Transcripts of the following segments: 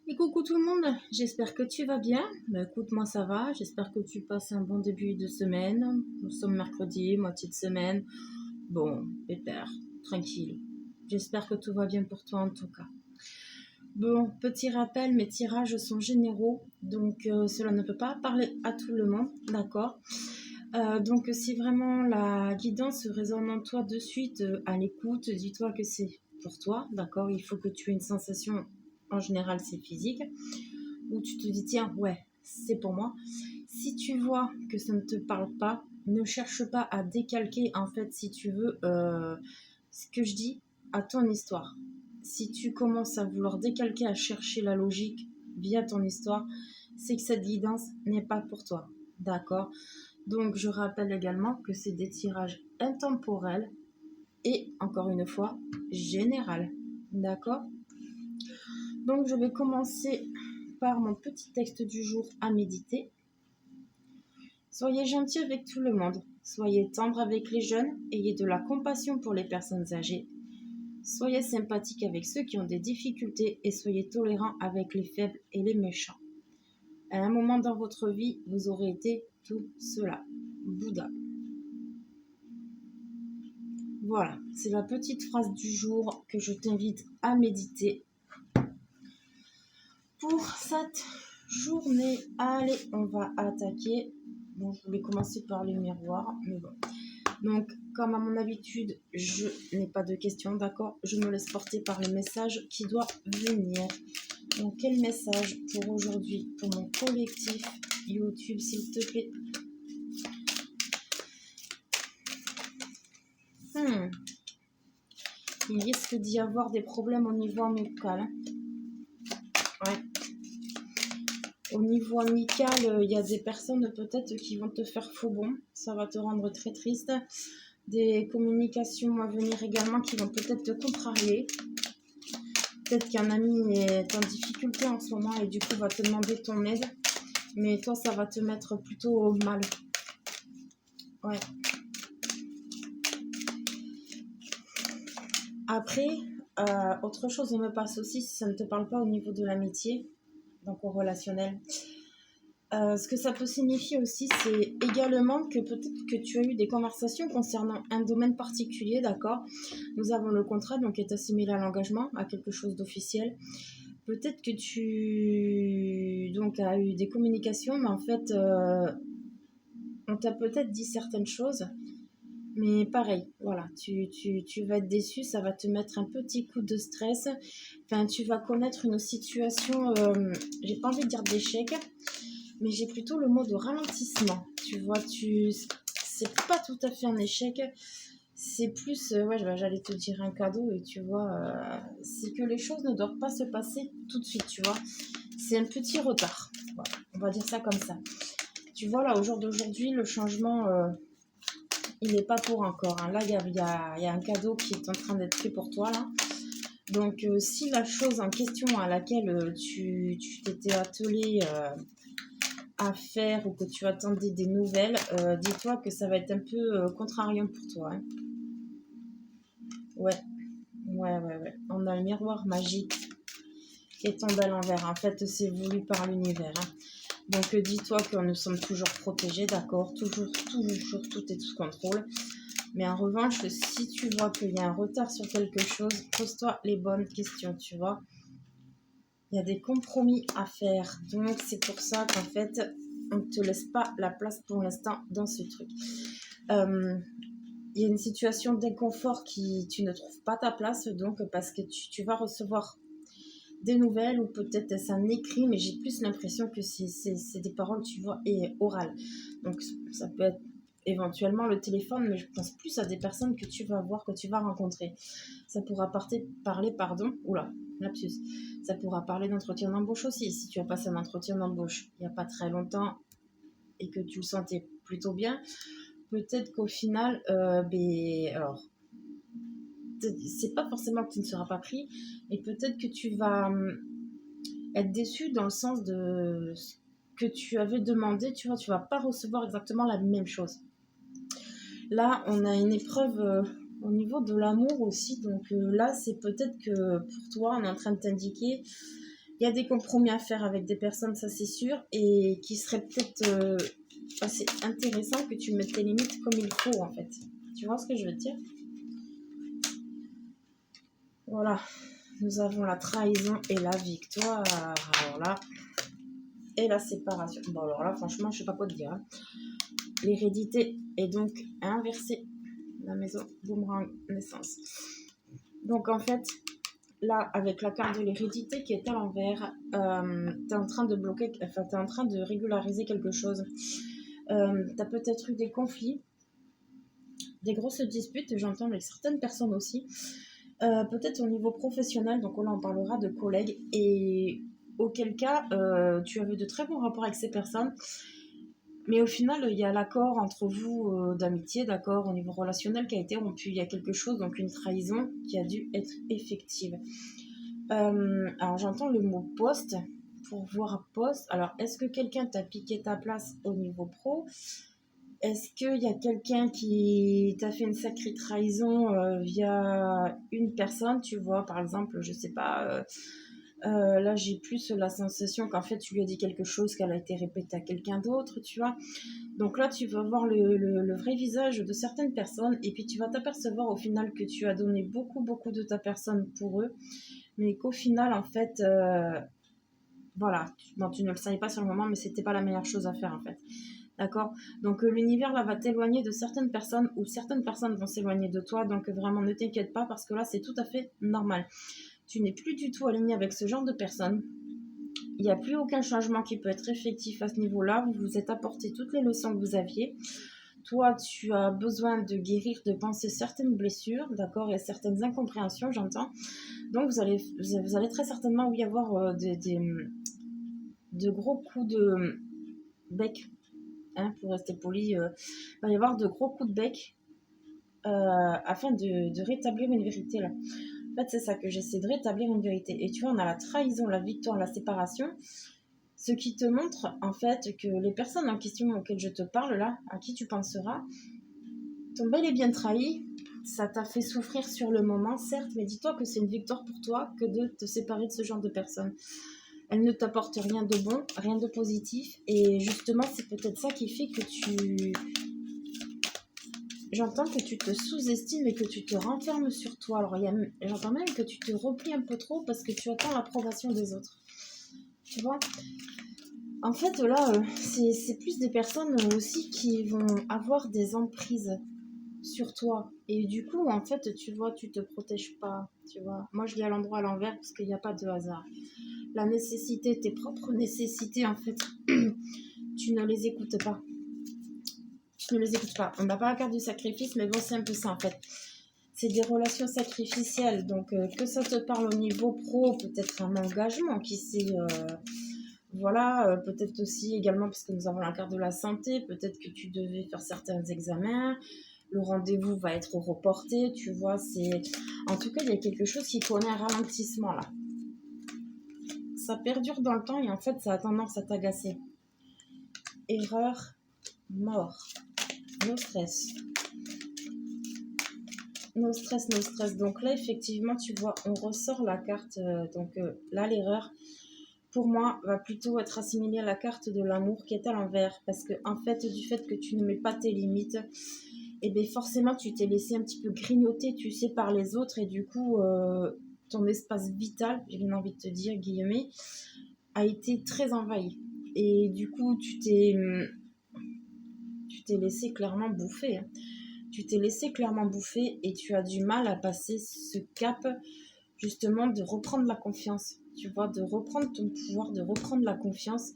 Et coucou tout le monde, j'espère que tu vas bien. Écoute, moi ça va, j'espère que tu passes un bon début de semaine. Nous sommes mercredi, moitié de semaine. Bon, pépère, tranquille. J'espère que tout va bien pour toi en tout cas. Bon, petit rappel, mes tirages sont généraux, donc cela ne peut pas parler à tout le monde, d'accord. Donc si vraiment la guidance résonne en toi de suite, à l'écoute, dis-toi que c'est pour toi, d'accord. Il faut que tu aies une sensation, en général c'est physique, où tu te dis tiens ouais c'est pour moi. Si tu vois que ça ne te parle pas, ne cherche pas à décalquer en fait si tu veux ce que je dis à ton histoire. Si tu commences à vouloir décalquer, à chercher la logique via ton histoire, c'est que cette guidance n'est pas pour toi, d'accord. Donc je rappelle également que c'est des tirages intemporels et encore une fois général, d'accord. Donc je vais commencer par mon petit texte du jour à méditer. Soyez gentil avec tout le monde, soyez tendre avec les jeunes, ayez de la compassion pour les personnes âgées, soyez sympathique avec ceux qui ont des difficultés et soyez tolérant avec les faibles et les méchants. À un moment dans votre vie, vous aurez été tout cela. Bouddha. Voilà, c'est la petite phrase du jour que je t'invite à méditer pour cette journée. Allez, on va attaquer. Bon, je voulais commencer par les miroirs, mais bon. Donc, comme à mon habitude, je n'ai pas de questions, d'accord. Je me laisse porter par le message qui doit venir. Donc, quel message pour aujourd'hui, pour mon collectif YouTube, s'il te plaît. Il risque d'y avoir des problèmes au niveau amical. Ouais. Au niveau amical, il y a des personnes peut-être qui vont te faire faux bond. Ça va te rendre très triste. Des communications à venir également qui vont peut-être te contrarier. Peut-être qu'un ami est en difficulté en ce moment et du coup va te demander ton aide. Mais toi, ça va te mettre plutôt mal. Ouais. Après, autre chose me passe aussi si ça ne te parle pas au niveau de l'amitié, donc au relationnel. Ce que ça peut signifier aussi, c'est également que peut-être que tu as eu des conversations concernant un domaine particulier, d'accord. Nous avons le contrat, donc est assimilé à l'engagement, à quelque chose d'officiel. Peut-être que tu donc as eu des communications, mais en fait, on t'a peut-être dit certaines choses, mais pareil, voilà, tu vas être déçu, ça va te mettre un petit coup de stress. Enfin, tu vas connaître une situation, j'ai pas envie de dire d'échec, mais j'ai plutôt le mot de ralentissement. Tu vois, c'est pas tout à fait un échec, c'est plus, ouais, j'allais te dire un cadeau, et tu vois, c'est que les choses ne doivent pas se passer tout de suite, tu vois. C'est un petit retard, voilà, on va dire ça comme ça. Tu vois, là, au jour d'aujourd'hui, le changement, il n'est pas pour encore. Hein. Là, il y a un cadeau qui est en train d'être fait pour toi, là. Donc, si la chose en question à laquelle tu t'étais attelé à faire ou que tu attendais des nouvelles, dis-toi que ça va être un peu contrariant pour toi. Hein. Ouais. On a le miroir magique qui est tombé à l'envers. En fait, c'est voulu par l'univers. Hein. Donc, dis-toi que nous sommes toujours protégés, d'accord. Toujours, tout est sous contrôle. Mais en revanche, si tu vois qu'il y a un retard sur quelque chose, pose-toi les bonnes questions, tu vois. Il y a des compromis à faire. Donc, c'est pour ça qu'en fait, on ne te laisse pas la place pour l'instant dans ce truc. Il y a une situation d'inconfort qui tu ne trouves pas ta place, donc parce que tu vas recevoir des nouvelles ou peut-être c'est un écrit, mais j'ai plus l'impression que c'est des paroles, tu vois, et orales. Donc, ça peut être éventuellement le téléphone, mais je pense plus à des personnes que tu vas voir, que tu vas rencontrer. Ça pourra parler, oula, lapsus. Ça pourra parler d'entretien d'embauche aussi. Si tu as passé un entretien d'embauche il n'y a pas très longtemps et que tu le sentais plutôt bien, peut-être qu'au final, alors, c'est pas forcément que tu ne seras pas pris, et peut-être que tu vas être déçu dans le sens de ce que tu avais demandé, tu vois, tu vas pas recevoir exactement la même chose. Là, on a une épreuve au niveau de l'amour aussi. Donc là, c'est peut-être que pour toi, on est en train de t'indiquer Il y a des compromis à faire avec des personnes, ça c'est sûr, et qui serait peut-être assez intéressant que tu mettes tes limites comme il faut en fait. Tu vois ce que je veux dire? Voilà, nous avons la trahison et la victoire. Alors là, et la séparation. Bon alors là, franchement, je sais pas quoi te dire. Hein. L'hérédité est donc inversée. La maison boomerang naissance. Donc en fait, là, avec la carte de l'hérédité qui est à l'envers, tu es en train de bloquer, enfin, tu es en train de régulariser quelque chose. Tu as peut-être eu des conflits, des grosses disputes, j'entends avec certaines personnes aussi. Peut-être au niveau professionnel, donc là on parlera de collègues, et auquel cas tu avais de très bons rapports avec ces personnes, mais au final il y a l'accord entre vous d'amitié, d'accord, au niveau relationnel qui a été rompu, il y a quelque chose, donc une trahison qui a dû être effective. Alors j'entends le mot poste, pour voir poste, alors est-ce que quelqu'un t'a piqué ta place au niveau pro? Est-ce qu'il y a quelqu'un qui t'a fait une sacrée trahison via une personne, tu vois, par exemple, je sais pas, là j'ai plus la sensation qu'en fait tu lui as dit quelque chose qu'elle a été répétée à quelqu'un d'autre, tu vois. Donc là tu vas voir le vrai visage de certaines personnes et puis tu vas t'apercevoir au final que tu as donné beaucoup de ta personne pour eux, mais qu'au final en fait, voilà, bon, tu ne le savais pas sur le moment, mais c'était pas la meilleure chose à faire en fait. D'accord? Donc l'univers là va t'éloigner de certaines personnes ou certaines personnes vont s'éloigner de toi. Donc vraiment ne t'inquiète pas parce que là c'est tout à fait normal. Tu n'es plus du tout aligné avec ce genre de personnes. Il n'y a plus aucun changement qui peut être effectif à ce niveau-là. Vous vous êtes apporté toutes les leçons que vous aviez. Toi, tu as besoin de guérir, de penser certaines blessures, d'accord, et certaines incompréhensions, j'entends. Donc vous allez très certainement y avoir de gros coups de bec. Hein, pour rester poli, il va y avoir de gros coups de bec afin de rétablir une vérité là. En fait, c'est ça que j'essaie de rétablir une vérité. Et tu vois, on a la trahison, la victoire, la séparation, ce qui te montre en fait que les personnes en question auxquelles je te parle là, à qui tu penseras, t'ont bel et bien trahi. Ça t'a fait souffrir sur le moment, certes, mais dis-toi que c'est une victoire pour toi que de te séparer de ce genre de personnes. Elle ne t'apporte rien de bon, rien de positif. Et justement, c'est peut-être ça qui fait que j'entends que tu te sous-estimes et que tu te renfermes sur toi. Alors, j'entends même que tu te replies un peu trop parce que tu attends l'approbation des autres. Tu vois? En fait, là, c'est plus des personnes aussi qui vont avoir des emprises sur toi. Et du coup, en fait, tu vois, tu te protèges pas. Tu vois? Moi, je lis à l'endroit à l'envers parce qu'il n'y a pas de hasard. La nécessité, tes propres nécessités, en fait, tu ne les écoutes pas. Tu ne les écoutes pas. On n'a pas la carte du sacrifice, mais bon, c'est un peu ça, en fait. C'est des relations sacrificielles. Donc, que ça te parle au niveau pro, peut-être un engagement qui s'est... voilà, peut-être aussi également, parce que nous avons la carte de la santé, peut-être que tu devais faire certains examens, le rendez-vous va être reporté, tu vois, c'est... En tout cas, il y a quelque chose qui connaît un ralentissement, là. Ça perdure dans le temps et en fait, ça a tendance à t'agacer. Erreur, mort, no stress. No stress, no stress. Donc là, effectivement, tu vois, on ressort la carte. Donc là, l'erreur, pour moi, va plutôt être assimilée à la carte de l'amour qui est à l'envers. Parce que, en fait, du fait que tu ne mets pas tes limites, et bien forcément, tu t'es laissé un petit peu grignoter, tu sais, par les autres. Et du coup, ton espace vital, j'ai bien envie de te dire, guillemets, a été très envahi. Et du coup, tu t'es laissé clairement bouffer. Hein. Tu t'es laissé clairement bouffer et tu as du mal à passer ce cap, justement, de reprendre la confiance. Tu vois, de reprendre ton pouvoir, de reprendre la confiance,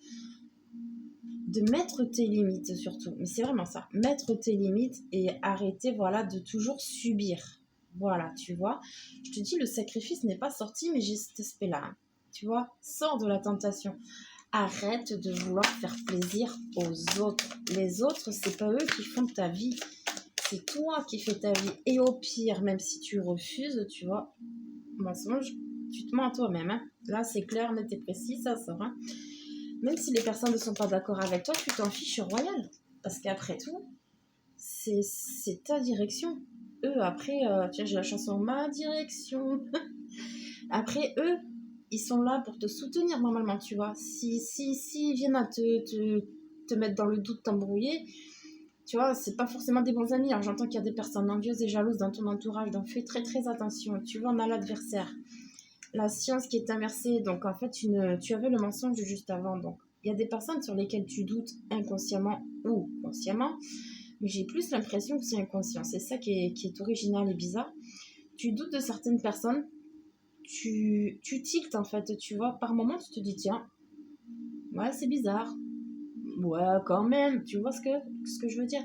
de mettre tes limites surtout. Mais c'est vraiment ça, mettre tes limites et arrêter, voilà, de toujours subir. Voilà, tu vois. Je te dis, le sacrifice n'est pas sorti, mais j'ai cet aspect-là. Hein. Tu vois, sors de la tentation. Arrête de vouloir faire plaisir aux autres. Les autres, c'est pas eux qui font ta vie. C'est toi qui fais ta vie. Et au pire, même si tu refuses, tu vois, mensonge, tu te mens à toi-même. Hein. Là, c'est clair, net et précis, ça sort. Hein. Même si les personnes ne sont pas d'accord avec toi, tu t'en fiches royal. Parce qu'après tout, c'est ta direction. Eux, après, tiens, j'ai la chanson Ma direction. Après, eux, ils sont là pour te soutenir normalement, tu vois. Si ils viennent à te mettre dans le doute, t'embrouiller, tu vois, c'est pas forcément des bons amis. Alors j'entends qu'il y a des personnes envieuses et jalouses dans ton entourage, donc fais très très attention. Tu vois, on a l'adversaire. La science qui est inversée, donc en fait, tu avais le mensonge juste avant. Donc il y a des personnes sur lesquelles tu doutes inconsciemment ou consciemment, mais j'ai plus l'impression que c'est inconscient. C'est ça qui est original et bizarre. Tu doutes de certaines personnes, tu tiltes en fait, tu vois. Par moments, tu te dis, tiens, ouais, c'est bizarre. Ouais, quand même, tu vois ce que je veux dire.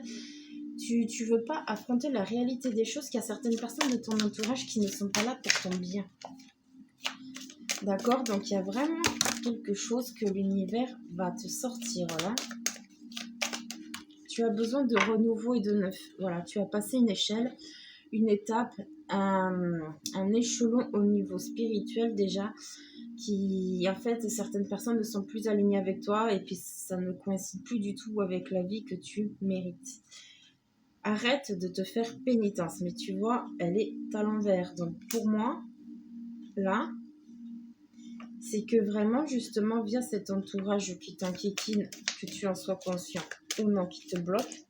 Tu veux pas affronter la réalité des choses qu'il y a certaines personnes de ton entourage qui ne sont pas là pour ton bien. D'accord? Donc il y a vraiment quelque chose que l'univers va te sortir là. Tu as besoin de renouveau et de neuf. Voilà, tu as passé une échelle, une étape, un échelon au niveau spirituel déjà, qui en fait certaines personnes ne sont plus alignées avec toi et puis ça ne coïncide plus du tout avec la vie que tu mérites. Arrête de te faire pénitence, mais tu vois, elle est à l'envers. Donc pour moi, là, c'est que vraiment justement via cet entourage qui t'inquiétine, que tu en sois conscient ou non, qui te bloque,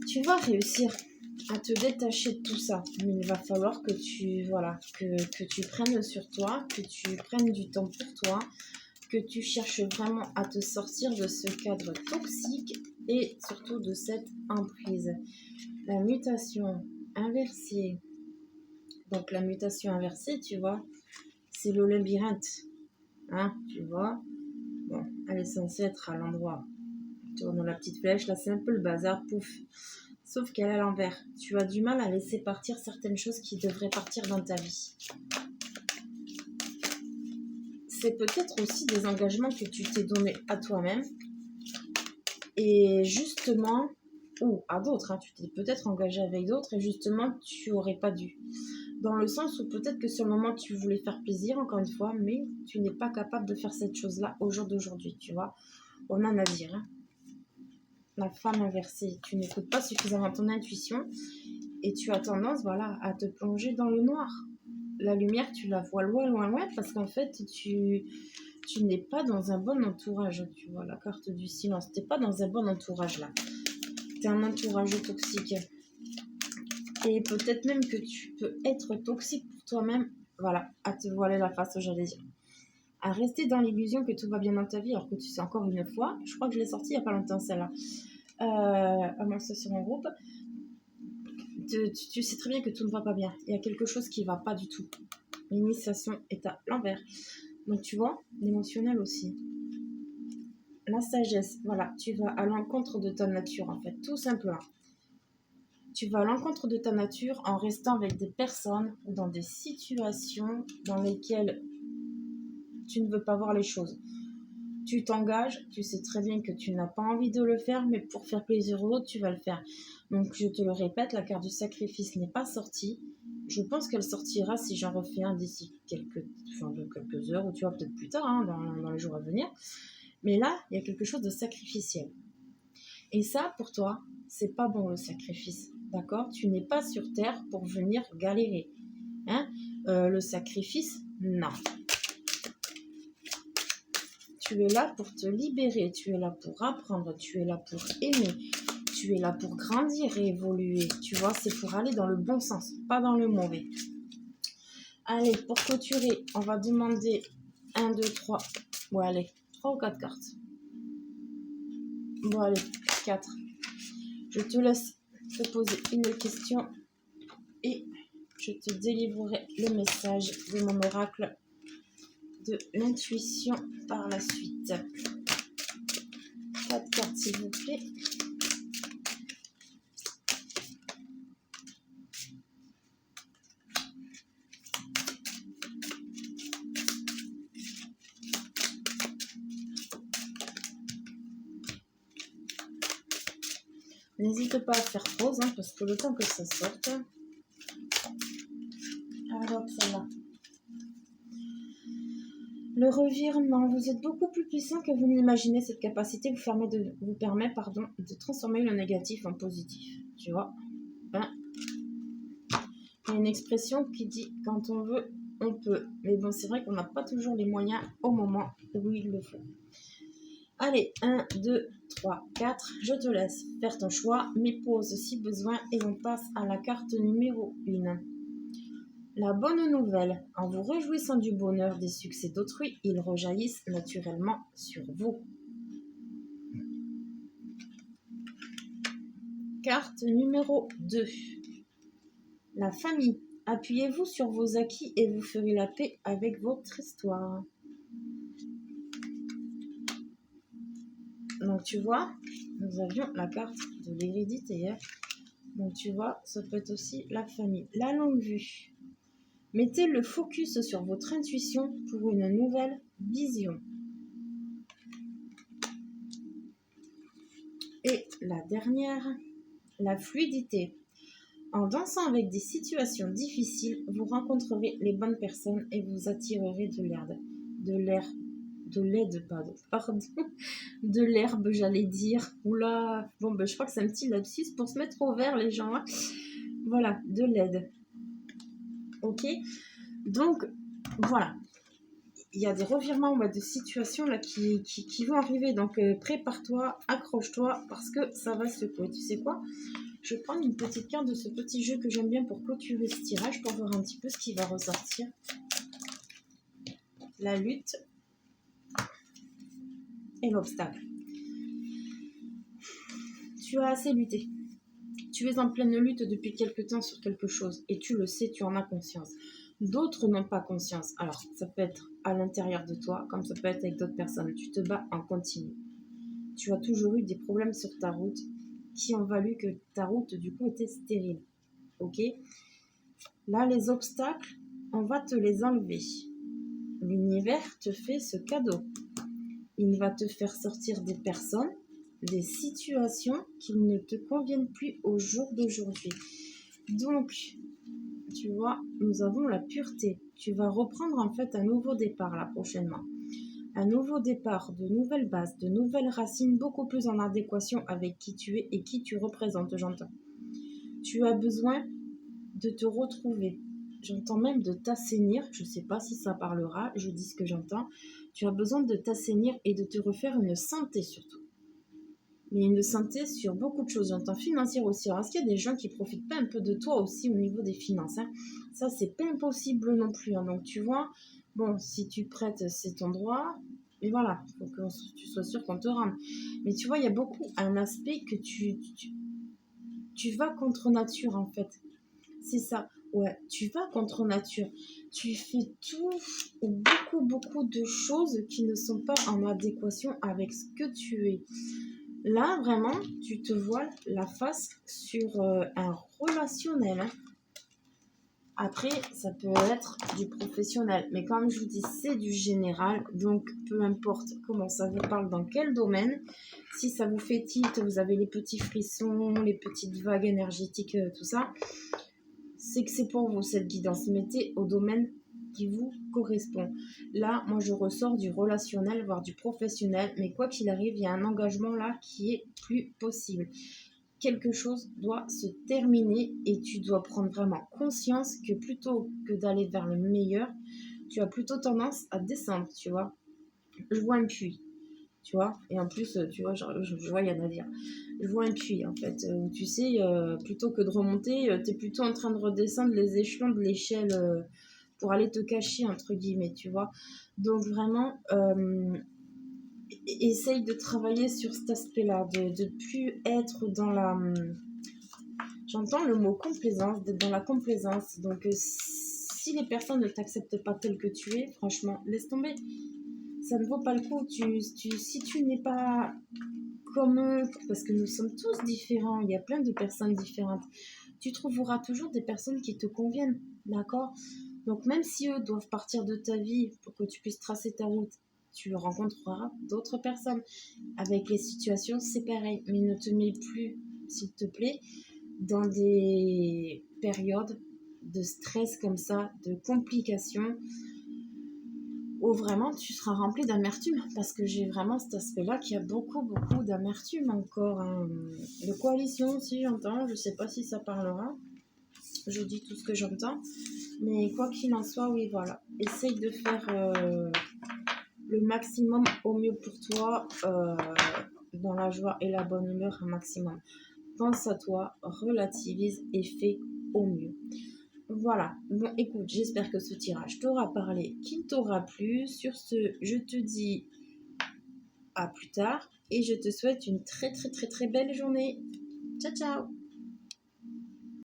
tu vas réussir à te détacher de tout ça. Mais il va falloir que que tu prennes sur toi, que tu prennes du temps pour toi, que tu cherches vraiment à te sortir de ce cadre toxique et surtout de cette emprise. La mutation inversée. Donc la mutation inversée, tu vois, c'est le labyrinthe. Hein, tu vois. Bon, elle est censée être à l'endroit. Tourne la petite flèche, là c'est un peu le bazar, pouf. Sauf qu'elle est à l'envers. Tu as du mal à laisser partir certaines choses qui devraient partir dans ta vie. C'est peut-être aussi des engagements que tu t'es donné à toi-même. Et justement, ou à d'autres, hein, tu t'es peut-être engagé avec d'autres et justement, tu n'aurais pas dû. Dans le sens où peut-être que sur le moment, tu voulais faire plaisir, encore une fois, mais tu n'es pas capable de faire cette chose-là au jour d'aujourd'hui, tu vois. On a un navire, hein. La femme inversée, tu n'écoutes pas suffisamment ton intuition et tu as tendance, voilà, à te plonger dans le noir. La lumière, tu la vois loin, loin, loin, parce qu'en fait, tu n'es pas dans un bon entourage, tu vois, la carte du silence. Tu n'es pas dans un bon entourage, là. Tu es un entourage toxique. Et peut-être même que tu peux être toxique pour toi-même, voilà, à te voiler la face, j'allais dire. À rester dans l'illusion que tout va bien dans ta vie, alors que tu sais encore une fois, je crois que je l'ai sortie il n'y a pas longtemps, celle-là, à mon sur mon groupe, tu sais très bien que tout ne va pas bien. Il y a quelque chose qui ne va pas du tout. L'initiation est à l'envers. Donc tu vois, l'émotionnel aussi. La sagesse, voilà, tu vas à l'encontre de ta nature en fait, tout simplement. Tu vas à l'encontre de ta nature en restant avec des personnes ou dans des situations dans lesquelles tu ne veux pas voir les choses. Tu t'engages, tu sais très bien que tu n'as pas envie de le faire, mais pour faire plaisir aux autres, tu vas le faire. Donc je te le répète, la carte du sacrifice n'est pas sortie. Je pense qu'elle sortira si j'en refais un d'ici quelques heures, ou tu vois peut-être plus tard, hein, dans les jours à venir. Mais là, il y a quelque chose de sacrificiel. Et ça, pour toi, c'est pas bon le sacrifice. D'accord? Tu n'es pas sur terre pour venir galérer. Hein? Le sacrifice, non. Tu es là pour te libérer, tu es là pour apprendre, tu es là pour aimer, tu es là pour grandir et évoluer. Tu vois, c'est pour aller dans le bon sens, pas dans le mauvais. Allez, pour clôturer, on va demander 1, 2, 3. Bon, allez, 3 ou 4 cartes. Bon, allez, 4. Je te laisse te poser une question et je te délivrerai le message de mon oracle de l'intuition par la suite. 4 cartes s'il vous plaît. N'hésite pas à faire pause, hein, parce que le temps que ça sorte. Alors, celle-là. Le revirement. Vous êtes beaucoup plus puissant que vous n'imaginez. Cette capacité vous permet de transformer le négatif en positif. Tu vois, hein? Il y a une expression qui dit quand on veut on peut. Mais bon, c'est vrai qu'on n'a pas toujours les moyens au moment où il le faut. Allez, 1, 2, 3, 4. Je te laisse faire ton choix, mais pause si besoin et on passe à la carte numéro 1. La bonne nouvelle, en vous réjouissant du bonheur des succès d'autrui, ils rejaillissent naturellement sur vous. Carte numéro 2. La famille. Appuyez-vous sur vos acquis et vous ferez la paix avec votre histoire. Donc tu vois, nous avions la carte de l'hérédité. Donc tu vois, ça peut être aussi la famille. La longue vue. Mettez le focus sur votre intuition pour une nouvelle vision. Et la dernière, la fluidité. En dansant avec des situations difficiles, vous rencontrerez les bonnes personnes et vous attirerez de l'herbe, j'allais dire. Oula, bon, ben, je crois que c'est un petit lapsus pour se mettre au vert, les gens. Hein. Voilà, de l'aide. Ok, donc voilà. Il y a des revirements de situations là qui vont arriver. Donc prépare-toi, accroche-toi parce que ça va secouer. Tu sais quoi? Je vais prendre une petite carte de ce petit jeu que j'aime bien pour clôturer ce tirage pour voir un petit peu ce qui va ressortir. La lutte et l'obstacle. Tu as assez lutté. Tu es en pleine lutte depuis quelque temps sur quelque chose et tu le sais, tu en as conscience. D'autres n'ont pas conscience. Alors, ça peut être à l'intérieur de toi, comme ça peut être avec d'autres personnes. Tu te bats en continu. Tu as toujours eu des problèmes sur ta route qui ont valu que ta route, du coup, était stérile. Ok? Là, les obstacles, on va te les enlever. L'univers te fait ce cadeau. Il va te faire sortir des personnes, des situations qui ne te conviennent plus au jour d'aujourd'hui. Donc, tu vois, nous avons la pureté. Tu vas reprendre en fait un nouveau départ là prochainement. Un nouveau départ, de nouvelles bases, de nouvelles racines beaucoup plus en adéquation avec qui tu es et qui tu représentes, j'entends. Tu as besoin de te retrouver. J'entends même de t'assainir. Je ne sais pas si ça parlera, je dis ce que j'entends. Tu as besoin de t'assainir et de te refaire une santé surtout. Mais une santé sur beaucoup de choses. J'entends financière aussi. Alors, est-ce qu'il y a des gens qui ne profitent pas un peu de toi aussi au niveau des finances, hein? Ça, c'est pas impossible non plus. Hein. Donc, tu vois, bon, si tu prêtes, c'est ton droit. Mais voilà, il faut que tu sois sûr qu'on te rende. Mais tu vois, il y a beaucoup un aspect que tu vas contre nature, en fait. C'est ça. Ouais, tu vas contre nature. Tu fais tout ou beaucoup de choses qui ne sont pas en adéquation avec ce que tu es. Là, vraiment, tu te voiles la face sur un relationnel. Hein. Après, ça peut être du professionnel. Mais comme je vous dis, c'est du général. Donc, peu importe comment ça vous parle, dans quel domaine. Si ça vous fait tilt, vous avez les petits frissons, les petites vagues énergétiques, tout ça. C'est que c'est pour vous cette guidance. Mettez au domaine qui vous correspond. Là, moi, je ressors du relationnel, voire du professionnel, mais quoi qu'il arrive, il y a un engagement là qui est plus possible. Quelque chose doit se terminer et tu dois prendre vraiment conscience que plutôt que d'aller vers le meilleur, tu as plutôt tendance à descendre, tu vois. Je vois un puits. Tu vois, et en plus, tu vois, je vois, il y a navire. Je vois un puits, en fait, où tu sais, plutôt que de remonter, tu es plutôt en train de redescendre les échelons de l'échelle pour aller te cacher, entre guillemets, tu vois. Donc, vraiment, essaye de travailler sur cet aspect-là, de plus être dans la... J'entends le mot complaisance, d'être dans la complaisance. Donc, si les personnes ne t'acceptent pas tel que tu es, franchement, laisse tomber. Ça ne vaut pas le coup. Si tu n'es pas comme eux, parce que nous sommes tous différents, il y a plein de personnes différentes, tu trouveras toujours des personnes qui te conviennent, d'accord? Donc même si eux doivent partir de ta vie pour que tu puisses tracer ta route, tu rencontreras d'autres personnes. Avec les situations, c'est pareil, mais ne te mets plus, s'il te plaît, dans des périodes de stress comme ça, de complications, où vraiment tu seras rempli d'amertume, parce que j'ai vraiment cet aspect-là qui a beaucoup d'amertume encore. Hein. De coalition aussi, j'entends, je sais pas si ça parlera. Je dis tout ce que j'entends. Mais quoi qu'il en soit, oui, voilà. Essaye de faire le maximum au mieux pour toi, dans la joie et la bonne humeur un maximum. Pense à toi, relativise et fais au mieux. Voilà. Bon, écoute, j'espère que ce tirage t'aura parlé, qu'il t'aura plu. Sur ce, je te dis à plus tard et je te souhaite une très très très très belle journée. Ciao ciao.